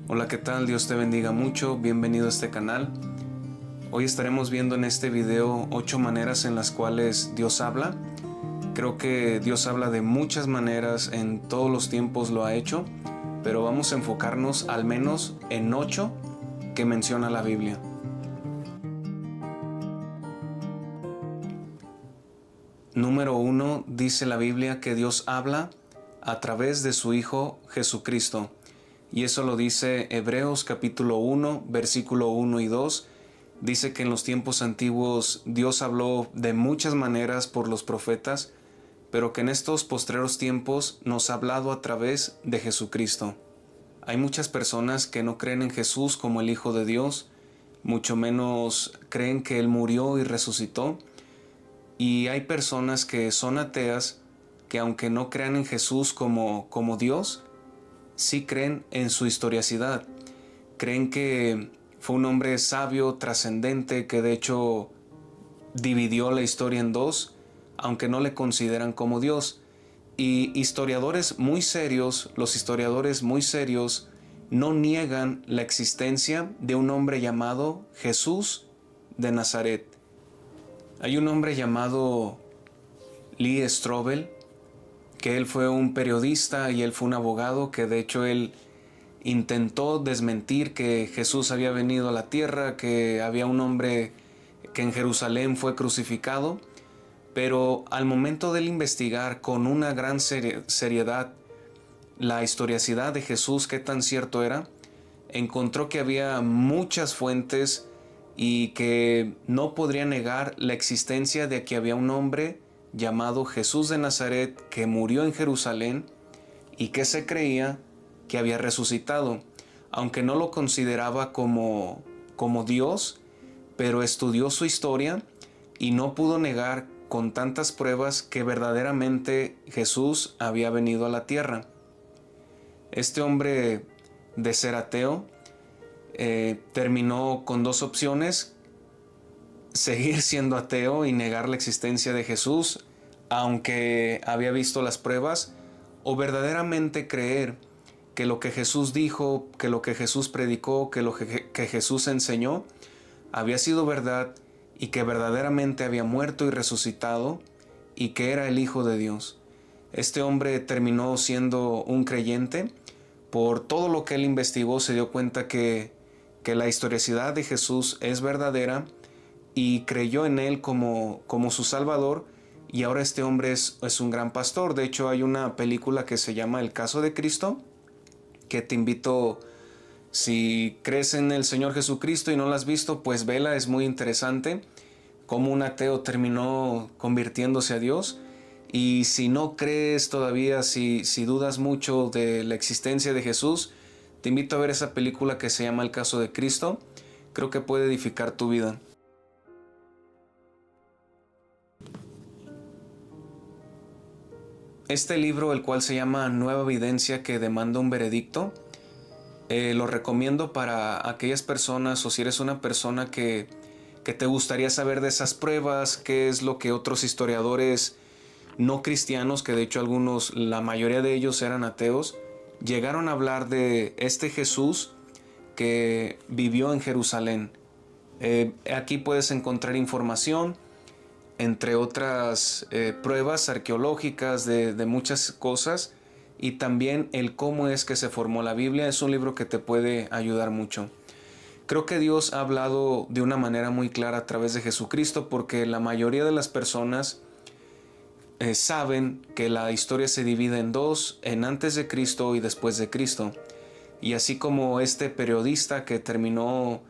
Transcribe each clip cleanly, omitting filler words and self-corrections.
Hola, ¿qué tal? Dios te bendiga mucho, bienvenido a este canal. Hoy estaremos viendo en este video 8 maneras en las cuales Dios habla. Creo que Dios habla de muchas maneras, en todos los tiempos lo ha hecho, pero vamos a enfocarnos al menos en 8 que menciona la Biblia. Número 1, dice la Biblia que Dios habla a través de su Hijo Jesucristo. Y eso lo dice Hebreos capítulo 1, versículo 1 y 2. Dice que en los tiempos antiguos Dios habló de muchas maneras por los profetas, pero que en estos postreros tiempos nos ha hablado a través de Jesucristo. Hay muchas personas que no creen en Jesús como el Hijo de Dios, mucho menos creen que Él murió y resucitó. Y hay personas que son ateas, que aunque no crean en Jesús como Dios, sí creen en su historicidad. Creen que fue un hombre sabio, trascendente, que de hecho dividió la historia en dos, aunque no le consideran como Dios. Y historiadores muy serios, los historiadores muy serios, no niegan la existencia de un hombre llamado Jesús de Nazaret. Hay un hombre llamado Lee Strobel, que él fue un periodista y él fue un abogado, que de hecho él intentó desmentir que Jesús había venido a la tierra, que había un hombre que en Jerusalén fue crucificado, pero al momento de él investigar con una gran seriedad la historicidad de Jesús, qué tan cierto era, encontró que había muchas fuentes y que no podría negar la existencia de que había un hombre llamado Jesús de Nazaret que murió en Jerusalén y que se creía que había resucitado, aunque no lo consideraba como Dios, pero estudió su historia y no pudo negar con tantas pruebas que verdaderamente Jesús había venido a la tierra. Este hombre, de ser ateo, terminó con dos opciones: seguir siendo ateo y negar la existencia de Jesús, aunque había visto las pruebas, o verdaderamente creer que lo que Jesús dijo, que lo que Jesús predicó, que lo que Jesús enseñó había sido verdad y que verdaderamente había muerto y resucitado y que era el Hijo de Dios. Este hombre terminó siendo un creyente. Por todo lo que él investigó, se dio cuenta que la historicidad de Jesús es verdadera y creyó en él como su Salvador, y ahora este hombre es un gran pastor. De hecho, hay una película que se llama El caso de Cristo, que te invito, si crees en el Señor Jesucristo y no la has visto, pues vela, es muy interesante cómo un ateo terminó convirtiéndose a Dios. Y si no crees todavía, si dudas mucho de la existencia de Jesús, te invito a ver esa película que se llama El caso de Cristo. Creo que puede edificar tu vida. Este libro, el cual se llama Nueva Evidencia que demanda un veredicto, lo recomiendo para aquellas personas, o si eres una persona que te gustaría saber de esas pruebas, qué es lo que otros historiadores no cristianos, que de hecho algunos, la mayoría de ellos eran ateos, llegaron a hablar de este Jesús que vivió en Jerusalén. Aquí puedes encontrar información, entre otras pruebas arqueológicas de muchas cosas, y también el cómo es que se formó la Biblia. Es un libro que te puede ayudar mucho. Creo que Dios ha hablado de una manera muy clara a través de Jesucristo, porque la mayoría de las personas saben que la historia se divide en dos: en antes de Cristo y después de Cristo. Y así como este periodista que terminó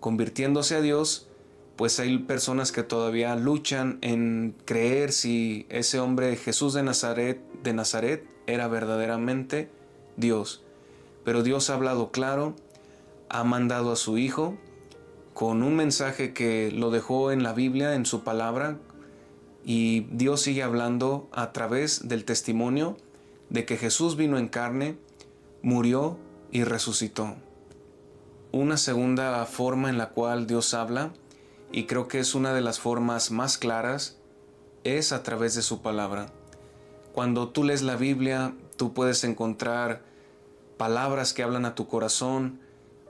convirtiéndose a Dios, pues hay personas que todavía luchan en creer si ese hombre Jesús de Nazaret era verdaderamente Dios. Pero Dios ha hablado claro, ha mandado a su Hijo con un mensaje que lo dejó en la Biblia, en su palabra, y Dios sigue hablando a través del testimonio de que Jesús vino en carne, murió y resucitó. Una segunda forma en la cual Dios habla, y creo que es una de las formas más claras, es a través de su palabra. Cuando tú lees la Biblia, tú puedes encontrar palabras que hablan a tu corazón,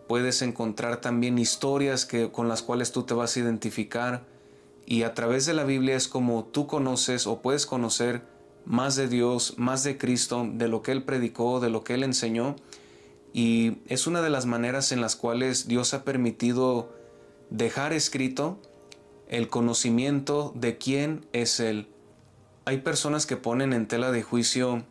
puedes encontrar también historias con las cuales tú te vas a identificar, y a través de la Biblia es como tú conoces o puedes conocer más de Dios, más de Cristo, de lo que Él predicó, de lo que Él enseñó, y es una de las maneras en las cuales Dios ha permitido dejar escrito el conocimiento de quién es Él. Hay personas que ponen en tela de juicio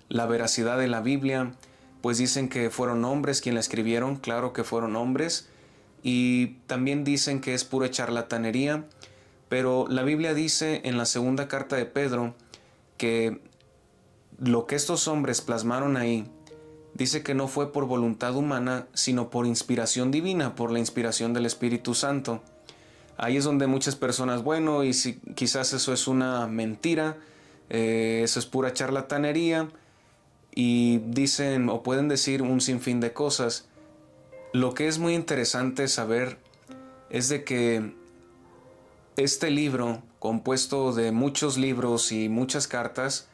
la veracidad de la Biblia, pues dicen que fueron hombres quienes la escribieron, claro que fueron hombres, y también dicen que es pura charlatanería, pero la Biblia dice en la segunda carta de Pedro que lo que estos hombres plasmaron ahí, dice que no fue por voluntad humana, sino por inspiración divina, por la inspiración del Espíritu Santo. Ahí es donde muchas personas, bueno, y si quizás eso es una mentira, eso es pura charlatanería, y dicen o pueden decir un sinfín de cosas. Lo que es muy interesante saber es de que este libro, compuesto de muchos libros y muchas cartas,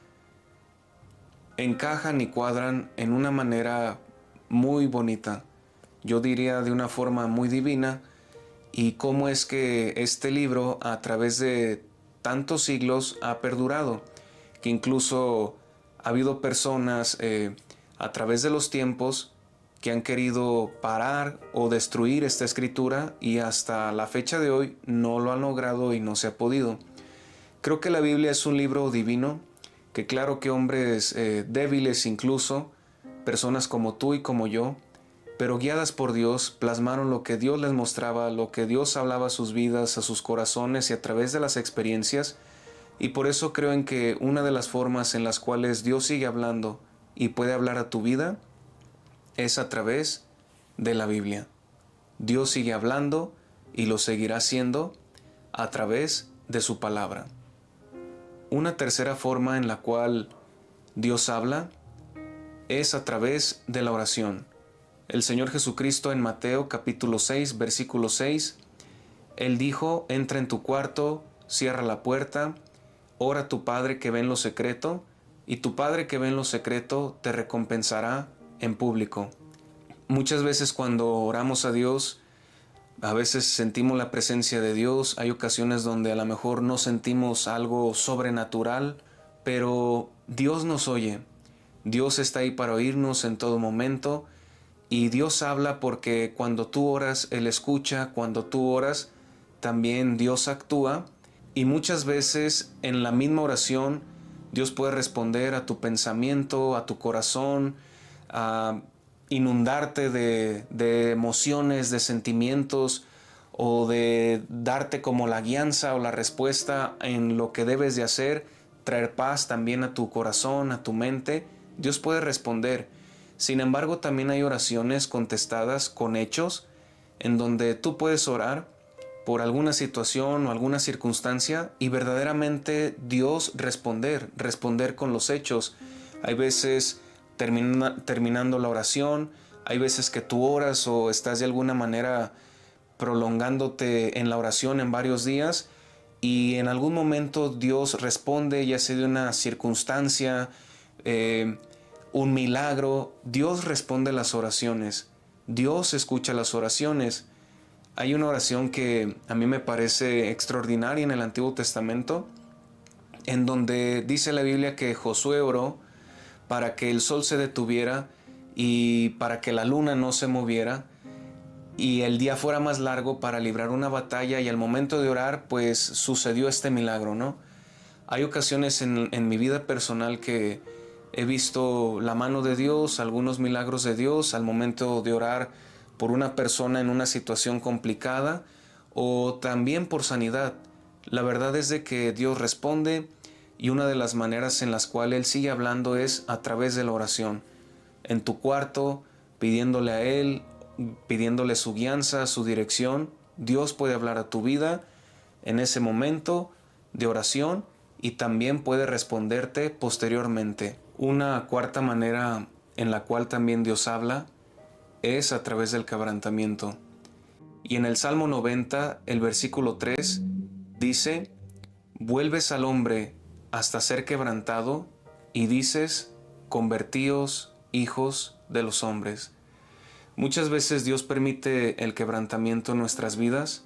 encajan y cuadran en una manera muy bonita, yo diría de una forma muy divina, y cómo es que este libro a través de tantos siglos ha perdurado, que incluso ha habido personas a través de los tiempos que han querido parar o destruir esta escritura, y hasta la fecha de hoy no lo han logrado y no se ha podido. Creo que la Biblia es un libro divino, que claro que hombres débiles incluso, personas como tú y como yo, pero guiadas por Dios, plasmaron lo que Dios les mostraba, lo que Dios hablaba a sus vidas, a sus corazones y a través de las experiencias. Y por eso creo en que una de las formas en las cuales Dios sigue hablando y puede hablar a tu vida es a través de la Biblia. Dios sigue hablando y lo seguirá haciendo a través de su palabra. Una tercera forma en la cual Dios habla es a través de la oración. El Señor Jesucristo en Mateo capítulo 6, versículo 6, Él dijo: entra en tu cuarto, cierra la puerta, ora a tu Padre que ve en lo secreto, y tu Padre que ve en lo secreto te recompensará en público. Muchas veces cuando oramos a Dios, a veces sentimos la presencia de Dios, hay ocasiones donde a lo mejor no sentimos algo sobrenatural, pero Dios nos oye, Dios está ahí para oírnos en todo momento, y Dios habla porque cuando tú oras, Él escucha, cuando tú oras, también Dios actúa, y muchas veces en la misma oración Dios puede responder a tu pensamiento, a tu corazón, a inundarte de emociones, de sentimientos, o de darte como la guianza o la respuesta en lo que debes de hacer, traer paz también a tu corazón, a tu mente. Dios puede responder. Sin embargo, también hay oraciones contestadas con hechos, en donde tú puedes orar por alguna situación o alguna circunstancia y verdaderamente Dios responder con los hechos. Hay veces terminando la oración, hay veces que tú oras o estás de alguna manera prolongándote en la oración en varios días, y en algún momento Dios responde, ya sea de una circunstancia, un milagro. Dios responde las oraciones, Dios escucha las oraciones. Hay una oración que a mí me parece extraordinaria en el Antiguo Testamento, en donde dice la Biblia que Josué oró para que el sol se detuviera y para que la luna no se moviera y el día fuera más largo para librar una batalla, y al momento de orar pues sucedió este milagro, ¿no? Hay ocasiones en mi vida personal que he visto la mano de Dios, algunos milagros de Dios al momento de orar por una persona en una situación complicada, o también por sanidad. La verdad es de que Dios responde, y una de las maneras en las cuales Él sigue hablando es a través de la oración. En tu cuarto, pidiéndole a Él, pidiéndole su guianza, su dirección, Dios puede hablar a tu vida en ese momento de oración, y también puede responderte posteriormente. Una cuarta manera en la cual también Dios habla es a través del quebrantamiento. Y en el Salmo 90, el versículo 3, dice: vuelves al hombre hasta ser quebrantado, y dices: convertíos, hijos de los hombres. Muchas veces Dios permite el quebrantamiento en nuestras vidas.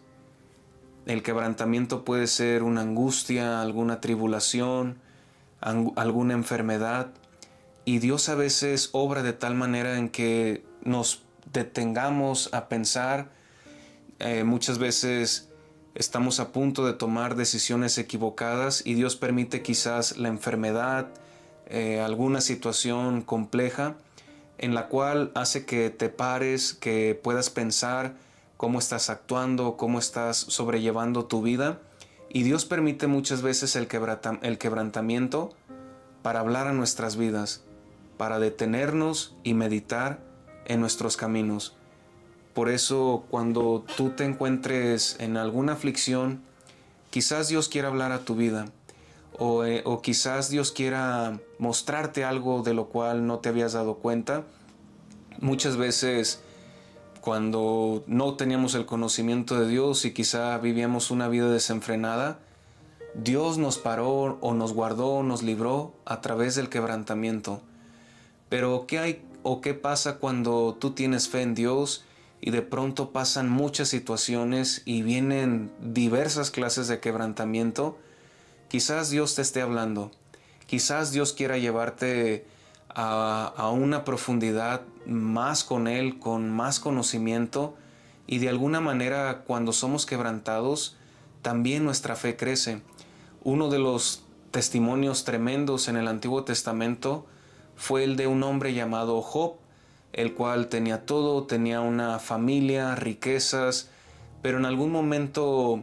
El quebrantamiento puede ser una angustia, alguna tribulación, alguna enfermedad. Y Dios a veces obra de tal manera en que nos detengamos a pensar. Muchas veces estamos a punto de tomar decisiones equivocadas y Dios permite quizás la enfermedad, alguna situación compleja en la cual hace que te pares, que puedas pensar cómo estás actuando, cómo estás sobrellevando tu vida. Y Dios permite muchas veces el quebrantamiento para hablar a nuestras vidas, para detenernos y meditar en nuestros caminos. Por eso, cuando tú te encuentres en alguna aflicción, quizás Dios quiera hablar a tu vida, o quizás Dios quiera mostrarte algo de lo cual no te habías dado cuenta. Muchas veces, cuando no teníamos el conocimiento de Dios y quizá vivíamos una vida desenfrenada, Dios nos paró o nos guardó, nos libró a través del quebrantamiento. Pero ¿qué hay o qué pasa cuando tú tienes fe en Dios y de pronto pasan muchas situaciones y vienen diversas clases de quebrantamiento? Quizás Dios te esté hablando. Quizás Dios quiera llevarte a una profundidad más con Él, con más conocimiento, y de alguna manera cuando somos quebrantados, también nuestra fe crece. Uno de los testimonios tremendos en el Antiguo Testamento fue el de un hombre llamado Job, el cual tenía todo, tenía una familia, riquezas, pero en algún momento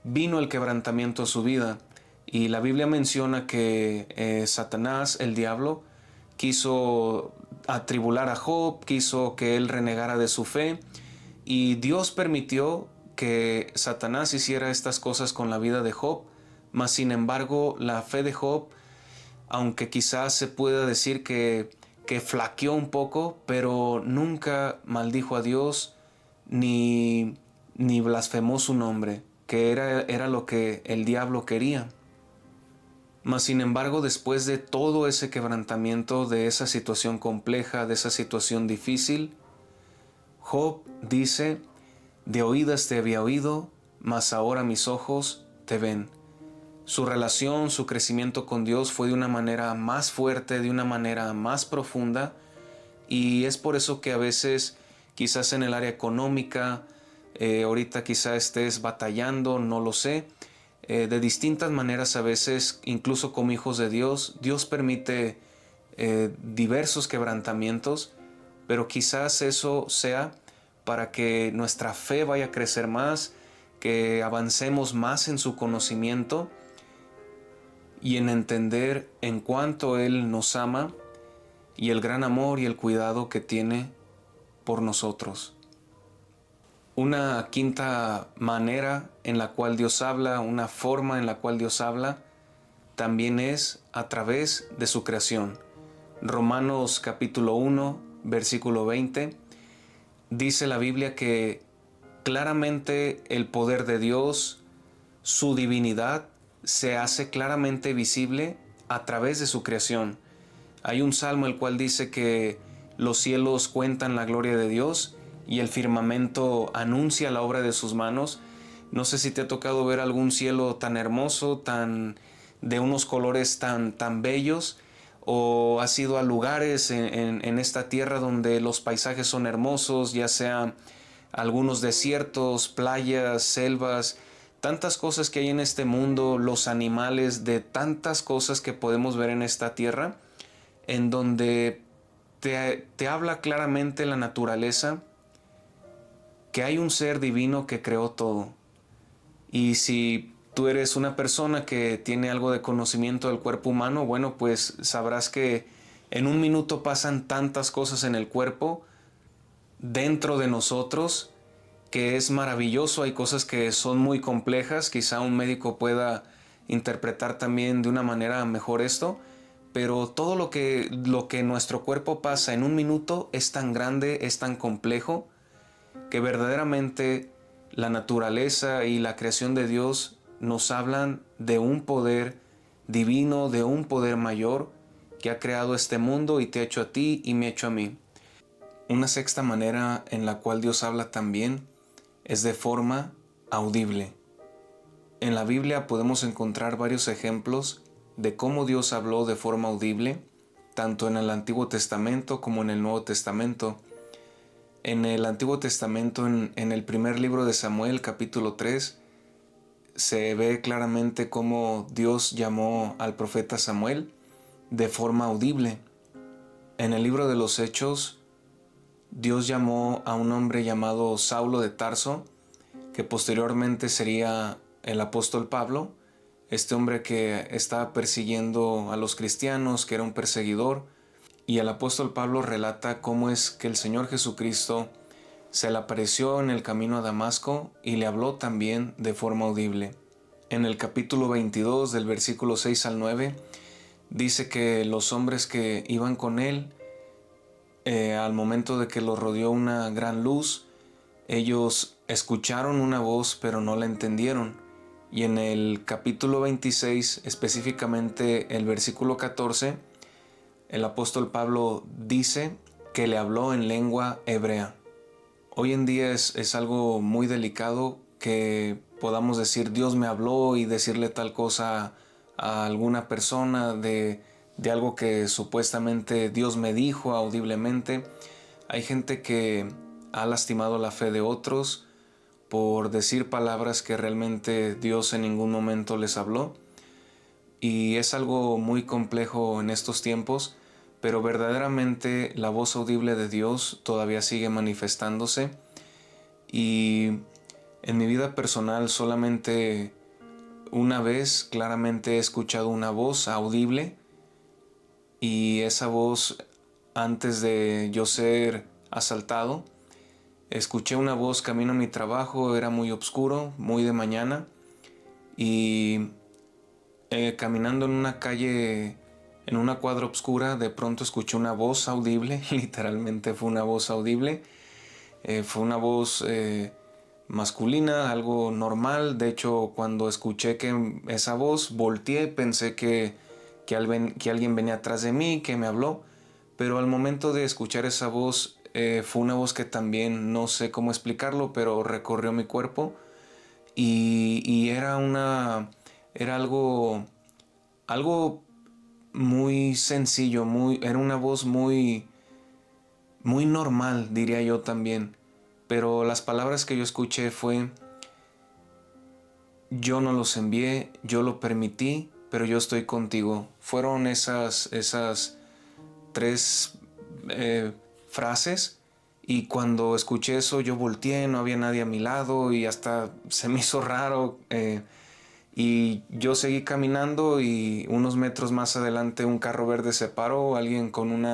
vino el quebrantamiento a su vida. Y la Biblia menciona que Satanás, el diablo, quiso atribular a Job, quiso que él renegara de su fe, y Dios permitió que Satanás hiciera estas cosas con la vida de Job. Mas sin embargo, la fe de Job, aunque quizás se pueda decir que flaqueó un poco, pero nunca maldijo a Dios ni blasfemó su nombre, que era lo que el diablo quería. Mas sin embargo, después de todo ese quebrantamiento, de esa situación compleja, de esa situación difícil, Job dice: de oídas te había oído, mas ahora mis ojos te ven. Su relación, su crecimiento con Dios fue de una manera más fuerte, de una manera más profunda, y es por eso que a veces, quizás en el área económica, ahorita quizás estés batallando, no lo sé. De distintas maneras a veces, incluso como hijos de Dios, Dios permite diversos quebrantamientos, pero quizás eso sea para que nuestra fe vaya a crecer más, que avancemos más en su conocimiento y en entender en cuánto Él nos ama y el gran amor y el cuidado que tiene por nosotros. Una quinta manera en la cual Dios habla, una forma en la cual Dios habla, también es a través de su creación. Romanos capítulo 1, versículo 20, dice la Biblia que claramente el poder de Dios, su divinidad, se hace claramente visible a través de su creación. Hay un salmo el cual dice que los cielos cuentan la gloria de Dios y el firmamento anuncia la obra de sus manos. No sé si te ha tocado ver algún cielo tan hermoso, de unos colores tan bellos, o has ido a lugares en esta tierra donde los paisajes son hermosos, ya sea algunos desiertos, playas, selvas, tantas cosas que hay en este mundo, los animales, de tantas cosas que podemos ver en esta tierra, en donde te habla claramente la naturaleza, que hay un ser divino que creó todo. Y si tú eres una persona que tiene algo de conocimiento del cuerpo humano, bueno, pues sabrás que en un minuto pasan tantas cosas en el cuerpo, dentro de nosotros, que es maravilloso. Hay cosas que son muy complejas, quizá un médico pueda interpretar también de una manera mejor esto, pero todo lo que nuestro cuerpo pasa en un minuto es tan grande, es tan complejo, que verdaderamente la naturaleza y la creación de Dios nos hablan de un poder divino, de un poder mayor que ha creado este mundo y te ha hecho a ti y me ha hecho a mí. Una sexta manera en la cual Dios habla también es de forma audible. En la Biblia podemos encontrar varios ejemplos de cómo Dios habló de forma audible, tanto en el Antiguo Testamento como en el Nuevo Testamento. En el Antiguo Testamento, en el primer libro de Samuel, capítulo 3, se ve claramente cómo Dios llamó al profeta Samuel de forma audible. En el libro de los Hechos, Dios llamó a un hombre llamado Saulo de Tarso, que posteriormente sería el apóstol Pablo, este hombre que estaba persiguiendo a los cristianos, que era un perseguidor, y el apóstol Pablo relata cómo es que el Señor Jesucristo se le apareció en el camino a Damasco y le habló también de forma audible. En el capítulo 22 del versículo 6 al 9 dice que los hombres que iban con él, al momento de que los rodeó una gran luz, ellos escucharon una voz pero no la entendieron. Y en el capítulo 26, específicamente el versículo 14, el apóstol Pablo dice que le habló en lengua hebrea. Hoy en día es algo muy delicado que podamos decir Dios me habló y decirle tal cosa a alguna persona de algo que supuestamente Dios me dijo audiblemente. Hay gente que ha lastimado la fe de otros por decir palabras que realmente Dios en ningún momento les habló. Y es algo muy complejo en estos tiempos, pero verdaderamente la voz audible de Dios todavía sigue manifestándose. Y en mi vida personal solamente una vez claramente he escuchado una voz audible, y esa voz, antes de yo ser asaltado, escuché una voz camino a mi trabajo. Era muy oscuro, muy de mañana, y caminando en una calle, en una cuadra oscura, de pronto escuché una voz audible. Literalmente fue una voz audible. Fue una voz masculina, algo normal. De hecho, cuando escuché que esa voz, volteé, pensé que alguien venía atrás de mí, que me habló. Pero al momento de escuchar esa voz, fue una voz que también no sé cómo explicarlo, pero recorrió mi cuerpo. Y era algo muy sencillo, era una voz muy normal, diría yo también. Pero las palabras que yo escuché fue: yo no los envié, yo lo permití, pero yo estoy contigo. Fueron esas tres frases. Y cuando escuché eso, yo volteé, no había nadie a mi lado y hasta se me hizo raro. Y yo seguí caminando, y unos metros más adelante un carro verde se paró. Alguien con un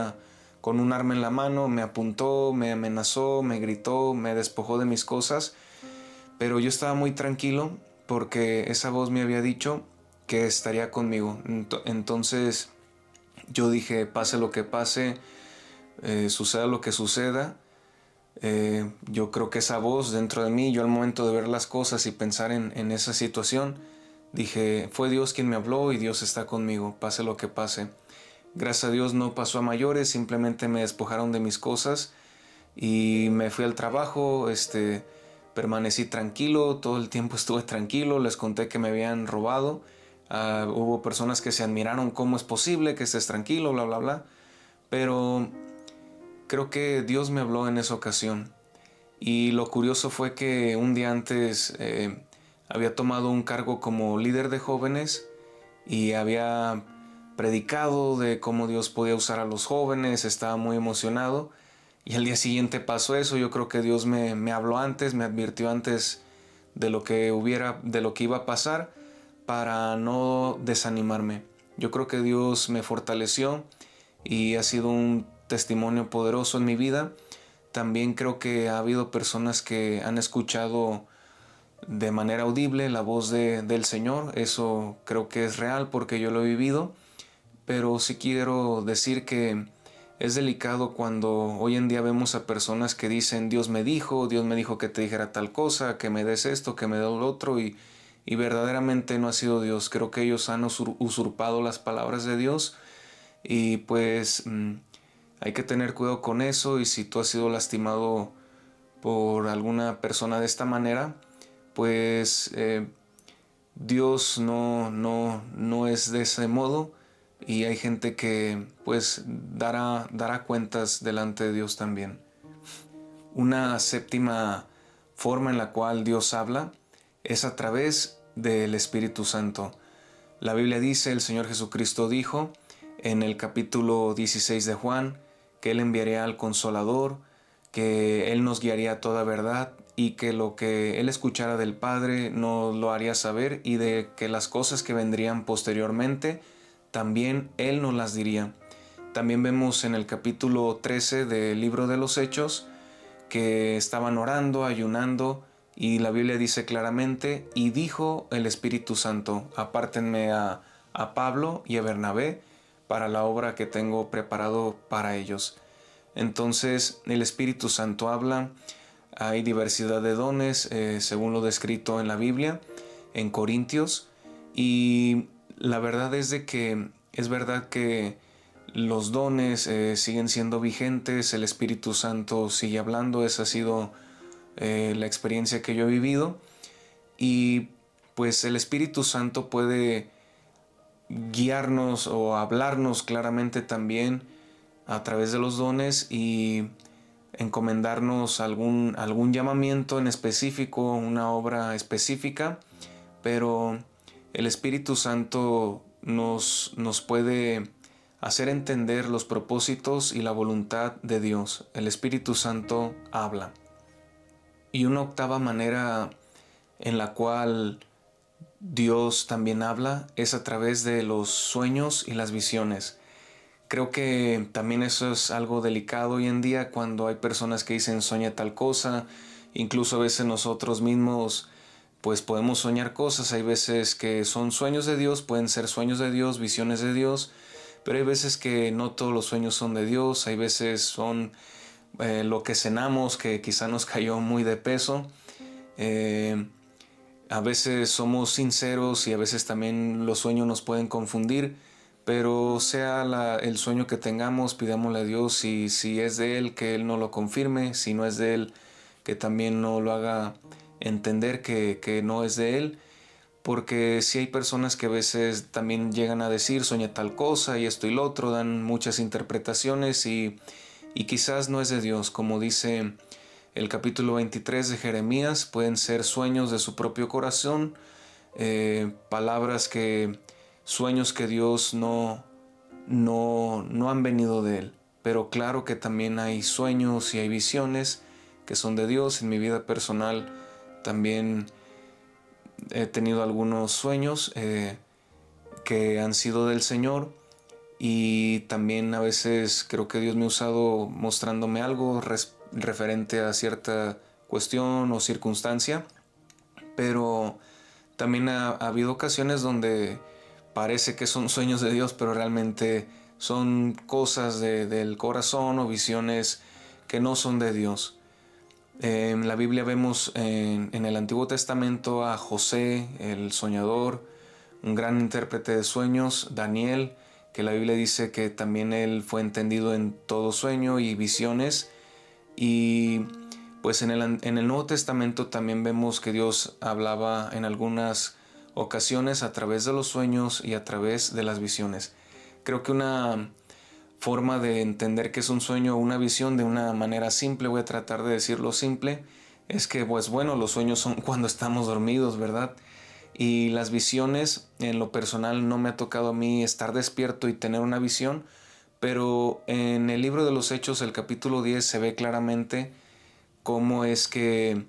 arma en la mano me apuntó, me amenazó, me gritó, me despojó de mis cosas. Pero yo estaba muy tranquilo porque esa voz me había dicho que estaría conmigo. Entonces yo dije, pase lo que pase, suceda lo que suceda, yo creo que esa voz dentro de mí, yo al momento de ver las cosas y pensar en esa situación, dije, fue Dios quien me habló y Dios está conmigo, pase lo que pase. Gracias a Dios no pasó a mayores, simplemente me despojaron de mis cosas y me fui al trabajo. Permanecí tranquilo, todo el tiempo estuve tranquilo. Les conté que me habían robado. Hubo personas que se admiraron, cómo es posible que estés tranquilo, bla, bla, bla. Pero creo que Dios me habló en esa ocasión. Y lo curioso fue que un día antes había tomado un cargo como líder de jóvenes y había predicado de cómo Dios podía usar a los jóvenes. Estaba muy emocionado. Y al día siguiente pasó eso. Yo creo que Dios me habló antes, me advirtió antes de lo que iba a pasar, para no desanimarme. Yo creo que Dios me fortaleció y ha sido un testimonio poderoso en mi vida. También creo que ha habido personas que han escuchado de manera audible la voz del Señor. Eso creo que es real porque yo lo he vivido. Pero sí quiero decir que es delicado cuando hoy en día vemos a personas que dicen Dios me dijo que te dijera tal cosa, que me des esto, que me des lo otro, y verdaderamente no ha sido Dios. Creo que ellos han usurpado las palabras de Dios, y pues Hay que tener cuidado con eso, y si tú has sido lastimado por alguna persona de esta manera, pues Dios no es de ese modo, y hay gente que pues dará cuentas delante de Dios también. Una séptima forma en la cual Dios habla es a través del Espíritu Santo. La Biblia dice, el Señor Jesucristo dijo en el capítulo 16 de Juan, que Él enviaría al Consolador, que Él nos guiaría a toda verdad, y que lo que Él escuchara del Padre nos lo haría saber, y de que las cosas que vendrían posteriormente también Él nos las diría. También vemos en el capítulo 13 del libro de los Hechos que estaban orando, ayunando, y la Biblia dice claramente, y dijo el Espíritu Santo, apártenme a Pablo y a Bernabé para la obra que tengo preparado para ellos. Entonces el Espíritu Santo habla. Hay diversidad de dones, según lo descrito en la Biblia, en Corintios, y la verdad es de que es verdad que los dones siguen siendo vigentes, el Espíritu Santo sigue hablando. Esa ha sido la experiencia que yo he vivido, y pues el Espíritu Santo puede guiarnos o hablarnos claramente también a través de los dones, y encomendarnos algún llamamiento en específico, una obra específica, pero el Espíritu Santo nos puede hacer entender los propósitos y la voluntad de Dios. El Espíritu Santo habla. Y una octava manera en la cual Dios también habla es a través de los sueños y las visiones. Creo que también eso es algo delicado hoy en día, cuando hay personas que dicen sueña tal cosa. Incluso a veces nosotros mismos pues podemos soñar cosas. Hay veces que son sueños de Dios, pueden ser sueños de Dios, visiones de Dios, pero hay veces que no todos los sueños son de Dios. Hay veces son lo que cenamos, que quizá nos cayó muy de peso. A veces somos sinceros, y a veces también los sueños nos pueden confundir, pero sea el sueño que tengamos, pidámosle a Dios, y si es de Él, que Él nos lo confirme. Si no es de Él, que también nos lo haga entender que no es de Él. Porque si hay personas que a veces también llegan a decir soñé tal cosa y esto y lo otro, dan muchas interpretaciones, y quizás no es de Dios. Como dice el capítulo 23 de Jeremías, pueden ser sueños de su propio corazón, sueños que Dios no han venido de Él. Pero claro que también hay sueños y hay visiones que son de Dios. En mi vida personal también he tenido algunos sueños que han sido del Señor, y también a veces creo que Dios me ha usado mostrándome algo referente a cierta cuestión o circunstancia, pero también ha habido ocasiones donde parece que son sueños de Dios, pero realmente son cosas del corazón o visiones que no son de Dios. En la Biblia vemos en el Antiguo Testamento a José, el soñador, un gran intérprete de sueños, Daniel, que la Biblia dice que también él fue entendido en todo sueño y visiones. Y pues en el Nuevo Testamento también vemos que Dios hablaba en algunas ocasiones a través de los sueños y a través de las visiones. Creo que una forma de entender que es un sueño o una visión de una manera simple, voy a tratar de decirlo simple, es que pues bueno, los sueños son cuando estamos dormidos, ¿verdad? Y las visiones, en lo personal, no me ha tocado a mí estar despierto y tener una visión, pero en el libro de los Hechos, el capítulo 10, se ve claramente cómo es que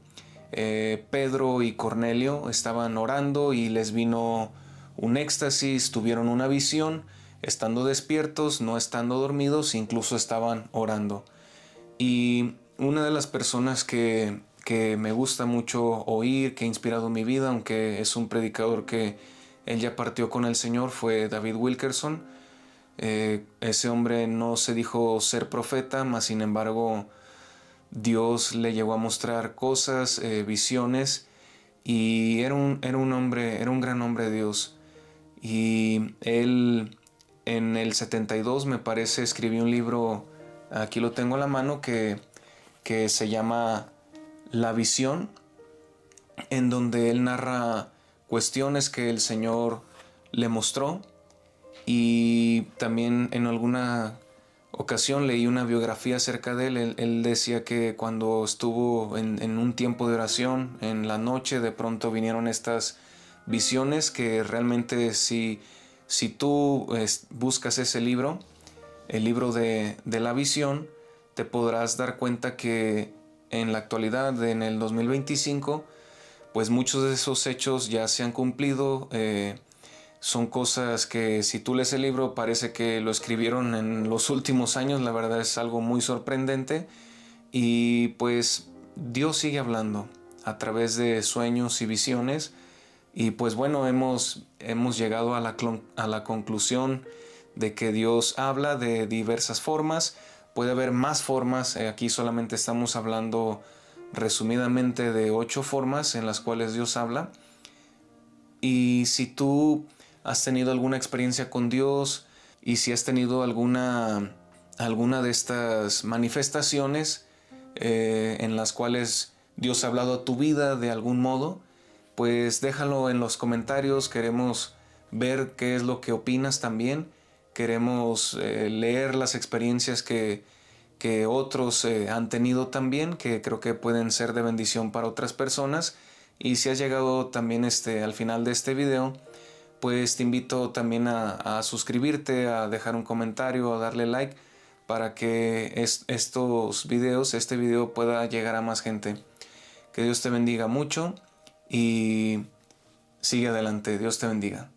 Pedro y Cornelio estaban orando y les vino un éxtasis, tuvieron una visión, estando despiertos, no estando dormidos, incluso estaban orando. Y una de las personas que me gusta mucho oír, que ha inspirado mi vida, aunque es un predicador que él ya partió con el Señor, fue David Wilkerson. Ese hombre no se dijo ser profeta, mas sin embargo Dios le llegó a mostrar cosas, visiones, y era un hombre, era un gran hombre de Dios. Y él en el 72, me parece, escribió un libro aquí lo tengo a la mano, que se llama La Visión, en donde él narra cuestiones que el Señor le mostró. Y también en alguna ocasión leí una biografía acerca de él. Él decía que cuando estuvo en un tiempo de oración, en la noche, de pronto vinieron estas visiones que realmente si tú buscas ese libro, el libro de la visión, te podrás dar cuenta que en la actualidad, en el 2025, pues muchos de esos hechos ya se han cumplido. Son cosas que si tú lees el libro parece que lo escribieron en los últimos años. La verdad es algo muy sorprendente. Y pues Dios sigue hablando a través de sueños y visiones. Y pues bueno, hemos llegado a la conclusión de que Dios habla de diversas formas. Puede haber más formas. Aquí solamente estamos hablando resumidamente de 8 formas en las cuales Dios habla. Y si tú has tenido alguna experiencia con Dios y si has tenido alguna de estas manifestaciones en las cuales Dios ha hablado a tu vida de algún modo, pues déjalo en los comentarios. Queremos ver qué es lo que opinas también. Queremos leer las experiencias que otros han tenido también, que creo que pueden ser de bendición para otras personas. Y si has llegado también al final de este video, pues te invito también a suscribirte, a dejar un comentario, a darle like, para que este video pueda llegar a más gente. Que Dios te bendiga mucho y sigue adelante. Dios te bendiga.